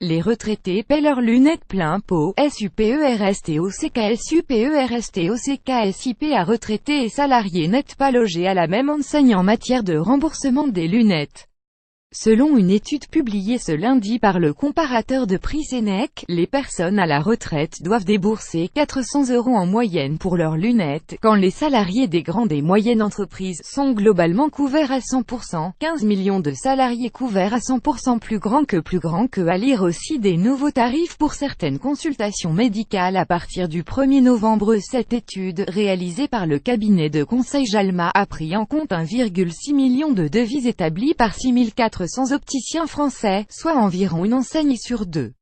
Les retraités paient leurs lunettes plein pot. SUPERSTOCK à retraités et salariés n'êtes pas logés à la même enseigne en matière de remboursement des lunettes. Selon une étude publiée ce lundi par le comparateur de prix Sénèque, les personnes à la retraite doivent débourser 400 € en moyenne pour leurs lunettes, quand les salariés des grandes et moyennes entreprises sont globalement couverts à 100%, 15 millions de salariés couverts à 100% plus grand que à lire aussi des nouveaux tarifs pour certaines consultations médicales à partir du 1er novembre. Cette étude, réalisée par le cabinet de conseil Jalma, a pris en compte 1,6 million de devis établis par 6400 opticiens français, soit environ une enseigne sur deux.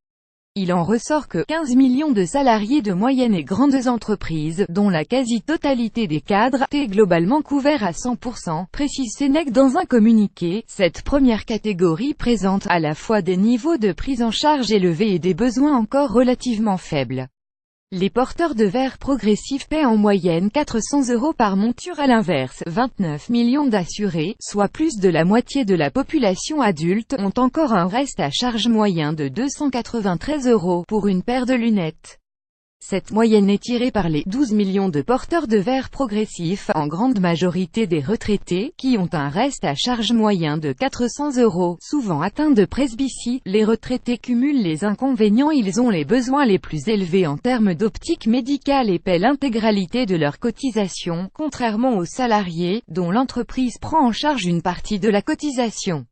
Il en ressort que 15 millions de salariés de moyennes et grandes entreprises, dont la quasi-totalité des cadres, est globalement couvert à 100%, précise Sénèque dans un communiqué. Cette première catégorie présente à la fois des niveaux de prise en charge élevés et des besoins encore relativement faibles. Les porteurs de verres progressifs paient en moyenne 400 € par monture. À l'inverse, 29 millions d'assurés, soit plus de la moitié de la population adulte, ont encore un reste à charge moyen de 293 € pour une paire de lunettes. Cette moyenne est tirée par les 12 millions de porteurs de verres progressifs, en grande majorité des retraités, qui ont un reste à charge moyen de 400 €. Souvent atteints de presbytie, les retraités cumulent les inconvénients. Ils ont les besoins les plus élevés en termes d'optique médicale et paient l'intégralité de leurs cotisations, contrairement aux salariés, dont l'entreprise prend en charge une partie de la cotisation.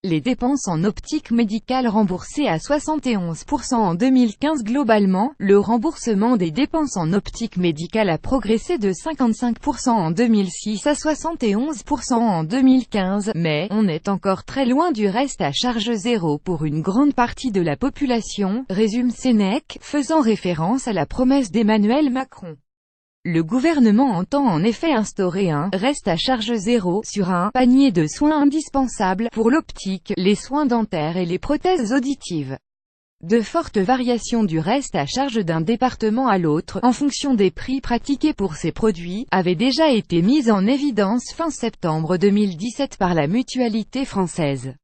Les dépenses en optique médicale remboursées à 71% en 2015. Globalement, le remboursement des dépenses en optique médicale a progressé de 55% en 2006 à 71% en 2015, mais on est encore très loin du reste à charge zéro pour une grande partie de la population, résume Sénèque, faisant référence à la promesse d'Emmanuel Macron. Le gouvernement entend en effet instaurer un « reste à charge zéro » sur un « panier de soins indispensables » pour l'optique, les soins dentaires et les prothèses auditives. De fortes variations du reste à charge d'un département à l'autre, en fonction des prix pratiqués pour ces produits, avaient déjà été mises en évidence fin septembre 2017 par la Mutualité française.